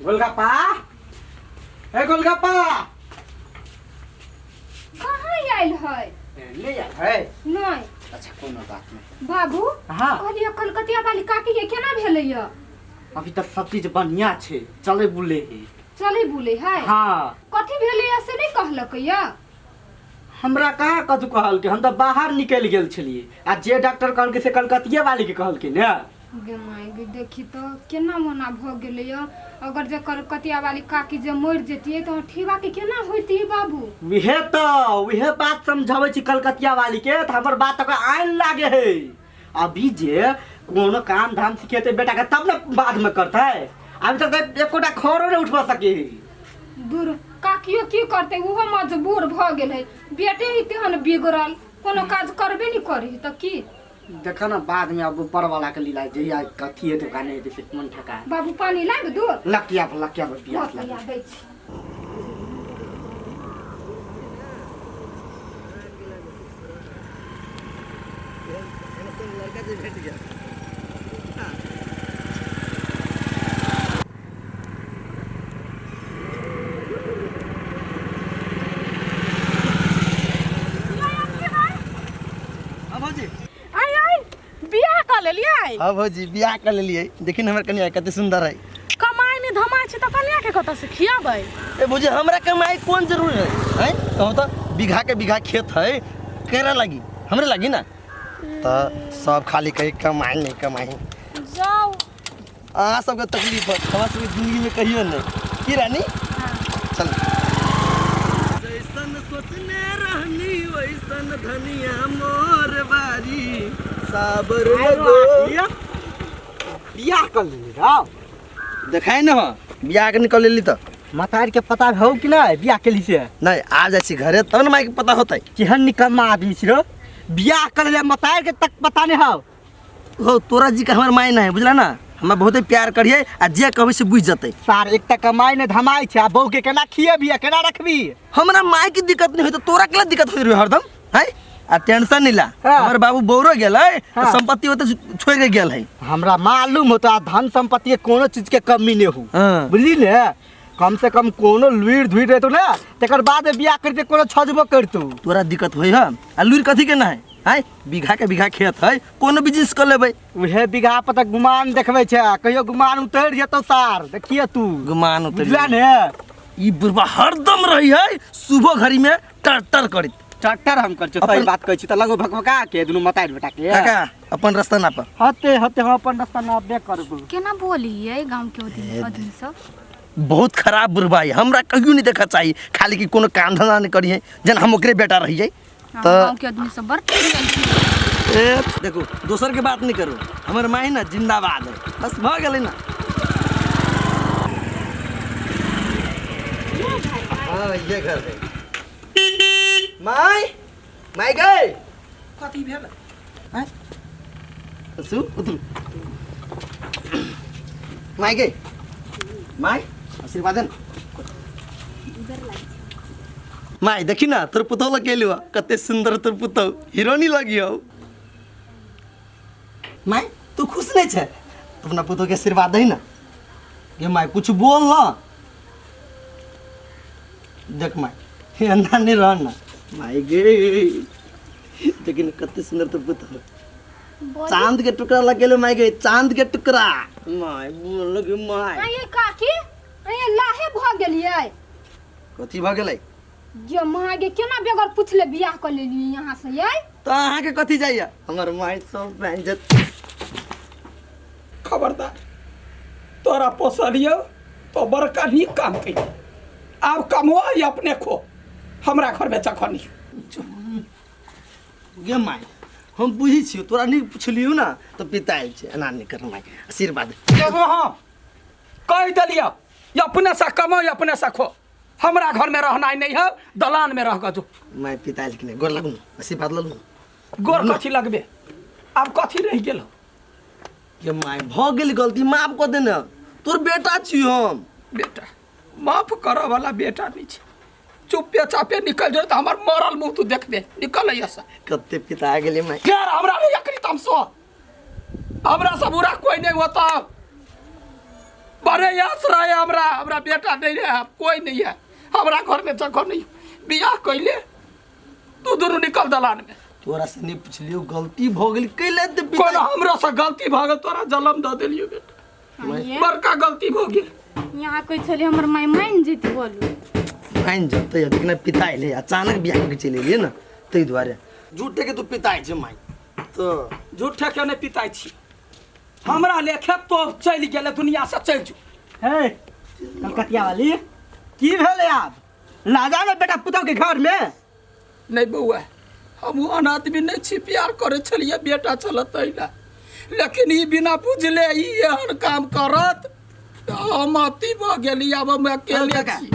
गोलगप्पा ए गोलगप्पा कहाँ आयल है? ले आयल है नहीं। अच्छा कोनो बात नहीं बाबू हाँ कहलिए कलकतिया वाली काकी के केना भेलै य? अभी तक सब चीज बढ़िया छे चले बुले है चले बुले है हाँ कथी भेलै य से नहीं कहलक य? हमरा कहाँ कथु कहल के हम तो बाहर निकल गेल छलिए आ जे डॉक्टर कहल के से कलकतिया वाली के कहल के ने गे माय गे देखी तो केना मोना भ गेलै य। अगर जे कलकतिया वाली काकी जे मर जेतिए तो ठीवा के केना होइती बाबू? उहे बात समझावे छी कलकतिया वाली के त हमर बात का आइन लागे है। अभी जे कोनो काम धाम सिखेते बेटा के तब न बाद में करते अभी तक एकोटा खरो नहीं उठवा सके दूर काकियो की करते उहो मजबूर भ गेल है। बेटे ही तेहन बिगड़ल कोनो काज करबे नहीं करी त की देखा ना बाद में अब ऊपर वाला के लीला जहिया कथी है तो गाने जैसे मन ठका बाबू पानी लाग दो लकिया पियास लग लग दै छी। हाँ भौजी बियाह कर लेलिए देखिन हमर कन्या कते सुंदर है। कमाई नहीं धमाई छ त कन्या के कत से खियाबै? ए भौजी हमरा कमाई कौन जरूर है हैं कहू तो बीघा के बीघा खेत है केरा लगी हमरे लगी ना तो सब खाली कहीं कमाई नहीं कमाई जाओ आ सबके तकलीफ है हमरा सबके जिंदगी में कहियो नहीं की रानी चल जैसन सोचने रहनी वैसन धनिया मोर बारी साबर लगो बियाह कर लेली राव देखाई ना बियाह के निकल लेली तो मतार के पता हो कि ना बियाह के लिए से नहीं आ जाए छी घरे तब ना माई के पता होता है केहन निकम्मा आदमी छी रो बियाह कर ले मतार के तक पता नहीं हो तोरा जी का हमार माई ना है बुझला ना हम बहुत प्यार करिए आ जे कहबे से बुझ जतै सार एक तक कमाई ने धमाई छै बहू के केना खिएबी केना रखबी हमरा माई की दिक्कत नहीं होई तो तोरा केला दिक्कत होई रे हरदम है आ टेंशन नहीं ला हाँ। हमर बाबू बोरो गेल है हाँ। तो संपत्ति होते छोड़ के गेल है हमरा मालूम होता धन संपत्ति के कोनो चीज के कमी नहीं हो हाँ। बुझली ने कम से कम कोनो लुईर धुईर रहतो ना तकर बाद बियाह करते कोनो छजबो करतो तोरा दिक्कत होई है आ लुर कथी के ना है बीघा के बीघा खेत है कोनो बिजनेस कर लेबै उहे बीघा पर तक गुमान देखबै छै कहियो गुमान उतर जेतो सार देखिए तू गुमान उतर बुझला ने ई बुढ़वा हरदम रही है सुबह घड़ी में टर करित ट्रैक्टर हम कर छ सही बात कहै छी त लगो भकभका के दुनु मतार बेटा के काका अपन रास्ता ना पर हते हम अपन रास्ता ना बे करबो केना बोलिए गांव के आदमी सब बहुत खराब बुढ़वा है हमरा कहियो नहीं देखा चाहिए खाली कि कोनो काम धंधा नहीं करिए जन हम ओकरे बेटा रही जाए तो गांव के आदमी सब बड़ देखो दोसर के बात नहीं करो हमर माई ना जिंदाबाद है बस भ गेलै ना हां ये घर है माई गए कथी भेल हैं सु उतर माई गए माई आशीर्वाद देन माई देखी ना तोर पुतौ लगे लियो कते सुंदर तोर पुतौ हीरोनी लगियो माई तू खुश नहीं छे अपना पुतौ के आशीर्वाद दही ना ये माई कुछ बोल ना देख माई अंदर नहीं रह ना माई गे लेकिन कते सुंदर तोर पुतौ चांद के टुकड़ा लगे माई गे चांद के टुकड़ा माई बोल लगे माई ये काकी ये लाहे भ गेलिए कथी भ गेलै जे माँ गे केना बेगर पूछले बियाह कर लेली यहाँ से ये तो अहाँ के कथी जाइए हमर माई सब बैंजत खबरदार तोरा पोसलियो तो बड़का नीक काम कही आब कमवा या अपने खो हमरा घर में चखनी गे माई हम बुझी छियो तोरा नहीं पुछलियो ना तो पिताइल छे एना नहीं कर माई आशीर्वाद देखो हाँ कह दिलियो या अपने से कमो या अपने से खो हमरा घर में रहना नहीं है दलान में रह गजो माई पिताइल के गोर लगू आशीर्वाद ललू गोर कथी लगबे आब कथी रह गेल गे माई भ गेल गलती माफ कर देना तोर बेटा छियो हम बेटा माफ करे वाला बेटा नहीं छे चुपे चापे निकल जाए तो हमार मरल मुंह तू देख दे निकल ऐसा कते पिता गेले माई यार हमरा नहीं यकरी तम सो हमरा से बुरा कोई नहीं होता बड़े यास रहे हमरा बेटा नहीं रहे, कोई नहीं है हमरा घर में जगह नहीं। बियाह कैले तू दोनों निकल दलान में। तोरा से नहीं पूछलियो गलती भ गेल कैले दे कौन हमरा से गलती भ गेल, तोरा जन्म द देलियो बेटा, बड़का गलती भ गेल। यहाँ कोई चली हमर माई मान जेती बोलू। मान जते लेकिन पिता ले अचानक बियाह के चले लिए ना तै द्वारे झूठे के तू पिता छै माई। तो झूठे के नहीं पिताई छी, हमरा लेखे तो चल गेले दुनिया से चल जो। हे कलकतिया वाली की भेले आब लाजा में बेटा पुतौ के घर में? नहीं बउआ, हम अन आदमी नहीं छी, प्यार करे छलिए बेटा चलत अइला, लेकिन ई बिना बुझले ई एहन काम करत हम अति भ गेली। अब हम अकेले छी।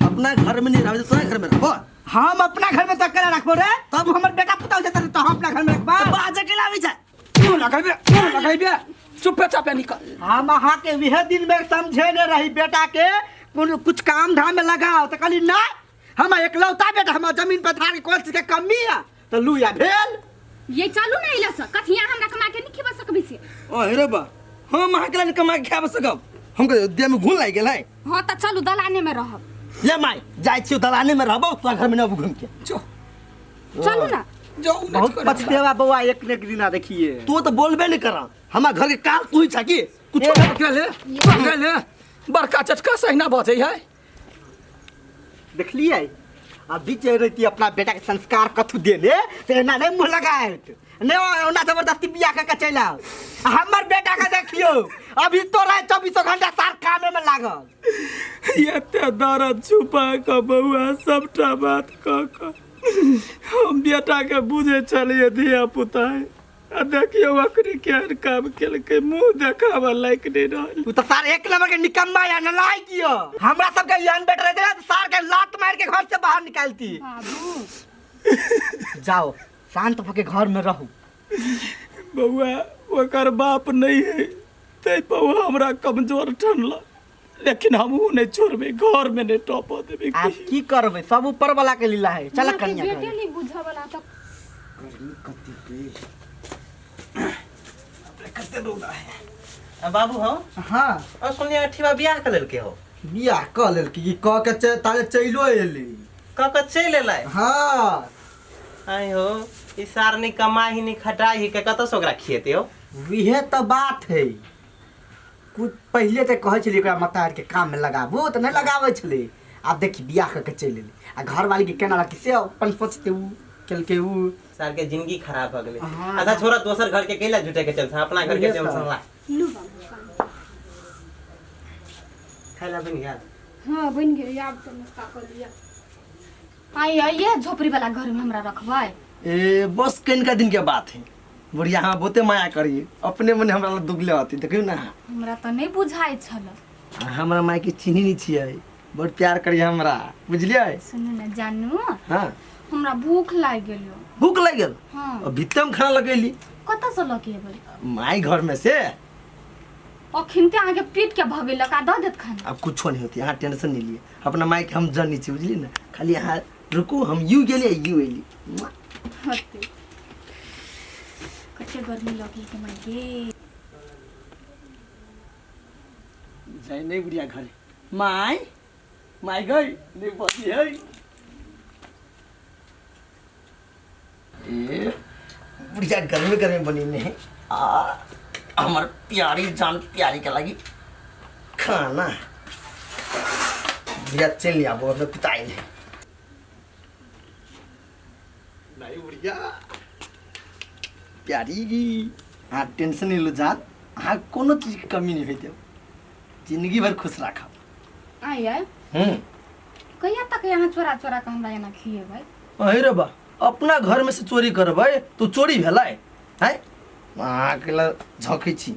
अपना घर में नहीं रहो, तोरा घर में रहो। हम अपना घर में तक रखबो रे, तब हमर बेटा पुतौ जेतै तो हम अपना घर में रखबा। बाजे के लावे छै क्यों लगाइबे चुपे चापे निकल। हम अहाँ के वह दिन में समझे नहीं रही बेटा के कुछ काम धाम में लगाओ तो कहली ना हम एकलौता बेटा, हम जमीन पर थार के कोई चीज के कमी है तो लुया भेल। ये चालू नहीं ला सक कथिया हमरा कमा के नहीं खिबा सकबी से। ओ हेरे बा हम अहाँ के लिए कमा के खाब सकब, हमको देह में घुन लाग गेल है। हां त चलू दलाने में रहब। ले माई जाय छियो दलाने में रहबो, तोरा घर में न घूम के जो चलू ना। जो बहुत पछतेवा बउआ एक ने दिन देखिए। तू तो बोलबे नहीं करा, हमार घर के काल तू ही छ की कुछ ले बड़का चटका सहिना बजे है। देखलिए अभी जे रहती अपना बेटा के संस्कार कथु देने तो एना नहीं मुंह लगाए ने ओना जबरदस्ती बियाह के चला। हमर बेटा का देखियो अभी तो रहे 24 घंटा सार कामे में लागल। ये ते दर्द छुपा के बउआ सबटा बात क हम बेटा के बुझे चलिए धिया पुता है। देखियो ओकरी केहन काम केलकै, मुंह देखावा लायक नहीं रहल। तू तो सार एक नंबर के निकम्मा या नलायक कियो। हमरा सब के यान बेटा रहे तो सार के लात मार के घर से बाहर निकालती। बाबू जाओ शांत होके घर में रहू। बउआ ओकर बाप नहीं है ते बउआ हमरा कमजोर ठनला, लेकिन हम नहीं छोड़बे, घर में नहीं टॉप देबे। आप की करबे, सब ऊपर वाला के लीला है। चल कन्या बेटे नहीं बुझा वाला तो बाबू हो। हां और सुनिए अठीवा बियाह कर लेल के हो। बियाह क लेल की क के ताले चइलो एली। का चल एलै। हां आई हो ई सारनी कमाई ही नहीं खटाई ही के कत से ओकरा खिएते हो। विहे तो बात है। कुछ पहले तो कहे छली ओकरा मतार के काम में लगाबो तो नहीं लगावे छली। अब देखी बियाह के चल एली आ घर वाली के केना रखी से अपन सोचते उ केल के उ सार के जिंदगी खराब हो गेले। हाँ। अच्छा छोरा दोसर घर के केला जुटे के चलता, अपना घर के टेंशन ला। लू बाबू खाइला बन गया। हां बन गेल। आब तो नाश्ता कर लिया। आई ये झोपड़ी वाला घर में हमरा रखबै। ए बस कनिका दिन के बात है। बुढ़िया हाँ बहुते माया करिए, अपने मने हमरा दुगले होती देखियो ना। हमरा तो नहीं बुझाई छल। हमरा माय के चिन्ही नहीं छियै, बहुत प्यार करिए हमरा, बुझलिए। सुन ना जानू हां हमरा भूख लाग गेलो। भूख लग गेल। हां अभी तम खाना लगेली कत से लगेबै? माई घर में से। अखिनते आगे पीट के भगेला का द देत खाना। अब कुछ नहीं होती, यहाँ टेंशन नहीं लिए। अपना माई के हम जानी छी, बुझली ना। खाली यहाँ रुको, हम यू गेली यू एली। हते कते गर्मी लगी के माई जाई नहीं बुढ़िया घर। माई माई गई नहीं बची है। ए बुढ़िया गर्मी बनी नहीं हमार प्यारी जान प्यारी के लगी खाना। बुढ़िया चल लिया वो अपने पिता ही नहीं। बुढ़िया प्यारी की हाँ टेंशन नहीं लो जान। हाँ कोनो चीज की कमी नहीं होती, जिंदगी भर खुश रखा। आई आई कहिया तक यहाँ चोरा चोरा के हमरा एना खिएबै? अहे रे बा अपना घर में से चोरी करबै तो चोरी भेलै है। वहाँ के ला झोंकै छी।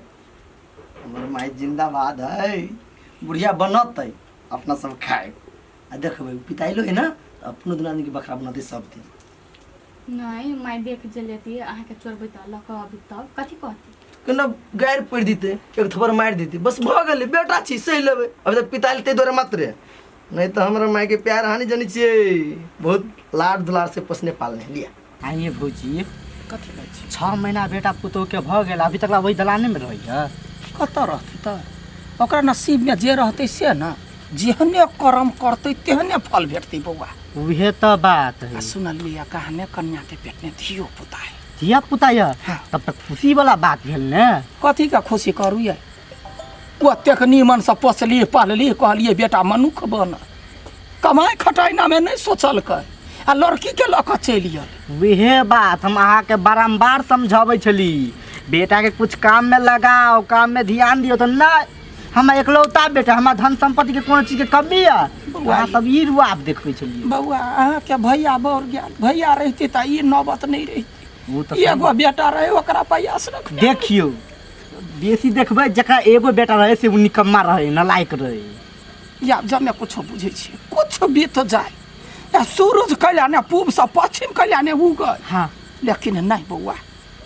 हमर माई जिंदाबाद है। बुढ़िया बनतै अपना सब खाए आ देखबै पिताइलो है ना, अपनो दुनिया के बकरा बनतै सब दिन। नहीं माई देख जलेती अहाँ के चोरबै त लक अभी तब कथी कहती? केना गायर पड़ दीते, एक थप्पड़ मार दीते, बस भ गेलै। बेटा छी सही लेबै, अब तक पिताइल ते दोरे मत रे। नहीं तो हमारा माई के प्यार हानि जानी चाहिए, बहुत लाड दुलार से पोसने पालने लिया। आइए भौजी 6 महीना बेटा पुतोह के भ गेल, अभी तक वही दलाने में रही है। कत रहती तो ओकरा नसीब में जे रहते से ना जेहने कर्म करते तेहने फल भेटते बउआ। उहे तो बात है। आ सुनलिए कहने कन्या के पेट में धियो पुता है। धिया पुता है हाँ। तब तक खुशी वाला बात भेल ने। कथी का खुशी करू ये ओतेक नीमन से पोसलिए पाललिए कहलिए बेटा मनुख बन कमाई खटाई ना में नहीं सोचलकै आ लड़की के लऽ कऽ चलि गेल। वहे बात हम अहाँ के बारम्बार समझाबै छली बेटा के कुछ काम में लगाओ काम में ध्यान दियो तो ना हम एकलौता बेटा हमारा धन संपत्ति के कोनो चीज के कमी है वहाँ सब ई रुआब देखबै छलिए। बउआ अहाँ के भैया बढ़ गेल भैया रहते तऽ ई नौबत नहीं रहती। वो तो एगो बेटा रहे ओकरा प्रयास रख देखियो बेसी देखबै जकरा एगो बेटा रहे से उ निकम्मा रहे नालायक रहे। या जमे कुछो बुझे छी कुछ बीत जाए या सूरज कल्याणे पूब से पश्चिम कल्याणे उगल हाँ लेकिन नहीं बउआ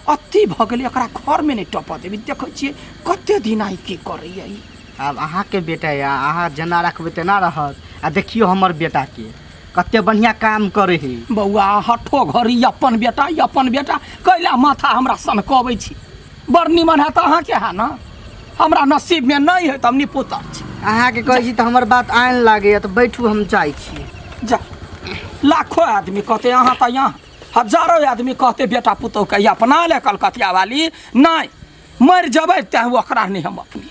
अति भ गेलै एकरा घर में नहीं टप देबी देखै छियै कते दिन आई की करैया ई। अब अहाँ के बेटा या अहाँ जेना रखबै तेना रहत आ देखियो हमर बेटा के कते बढ़िया काम करे है। बउआ हठो घरी अपन बेटा कैला माथा हमरा सनकबै छी बड़ निमन है तऽ अहाँ के है ना हमरा नसीब में नहीं है तऽ हम निपुतर छी। अहाँ के कहै छी तऽ हमर बात आइन लागैया तऽ बैठू हम जाइ छी। जा लाखों आदमी कहते अहाँ तऽ यहाँ हजारों आदमी कहते बेटा पुतोह के अपना ले कलकतिया वाली नहीं मर जबै तेँ ओकरा नहीं हम अपनी